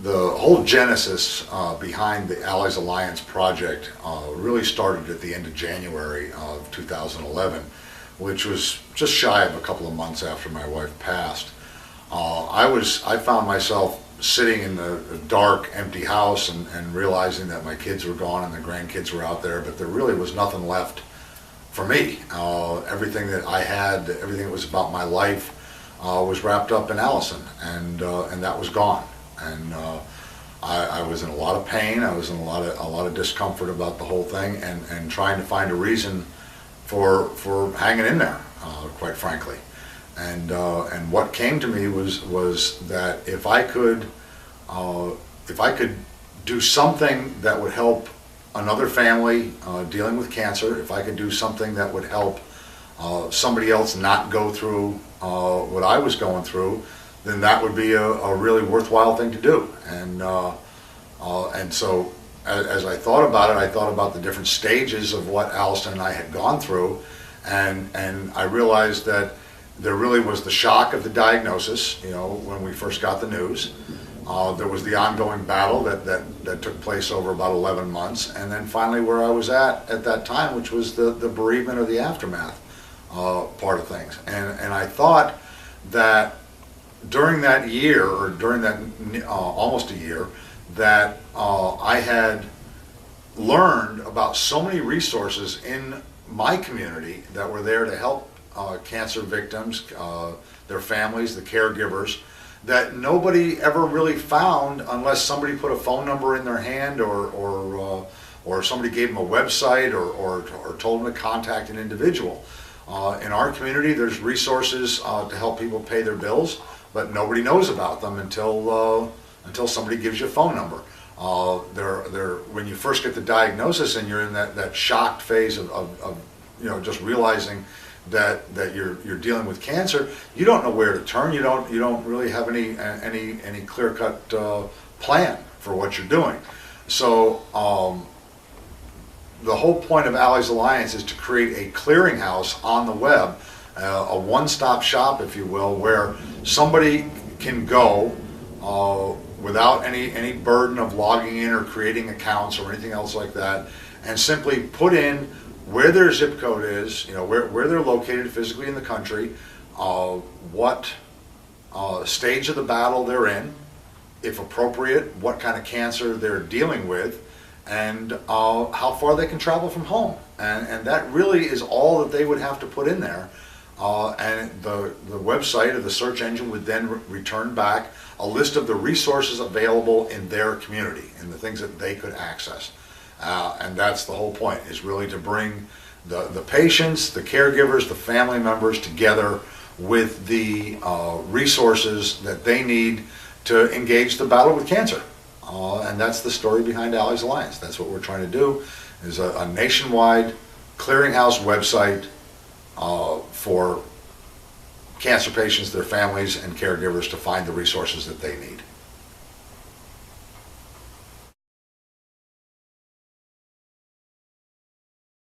The whole genesis behind the Allies Alliance project really started at the end of January of 2011, which was just shy of a couple of months after my wife passed. I found myself sitting in the dark, empty house and realizing that my kids were gone and the grandkids were out there, but there really was nothing left for me. Everything that I had, everything that was about my life, was wrapped up in Allison, and that was gone. And I was in a lot of pain. I was in a lot of discomfort about the whole thing, and trying to find a reason for hanging in there, quite frankly. And what came to me was that if I could do something that would help another family dealing with cancer, if I could do something that would help somebody else not go through what I was going through, then that would be a really worthwhile thing to do. And so as I thought about it, I thought about the different stages of what Allison and I had gone through, and I realized that there really was the shock of the diagnosis, when we first got the news. There was the ongoing battle that took place over about 11 months, and then finally where I was at that time, which was the bereavement or the aftermath part of things. And I thought that during that year, or during that almost a year, that I had learned about so many resources in my community that were there to help cancer victims, their families, the caregivers, that nobody ever really found unless somebody put a phone number in their hand, or somebody gave them a website, or told them to contact an individual. In our community, there's resources to help people pay their bills, but nobody knows about them until somebody gives you a phone number. When you first get the diagnosis and you're in that shocked phase of just realizing that you're dealing with cancer, you don't know where to turn. You don't really have any clear-cut plan for what you're doing. So the whole point of Allies Alliance is to create a clearinghouse on the web, a one-stop shop, if you will, where somebody can go without any burden of logging in or creating accounts or anything else like that, and simply put in where their zip code is, where they're located physically in the country, what stage of the battle they're in, if appropriate, what kind of cancer they're dealing with, and how far they can travel from home. And that really is all that they would have to put in there. And the website or the search engine would then return back a list of the resources available in their community and the things that they could access. And that's the whole point, is really to bring the patients, the caregivers, the family members together with the resources that they need to engage the battle with cancer. And that's the story behind Allies Alliance. That's what we're trying to do, is a nationwide clearinghouse website for cancer patients, their families, and caregivers to find the resources that they need.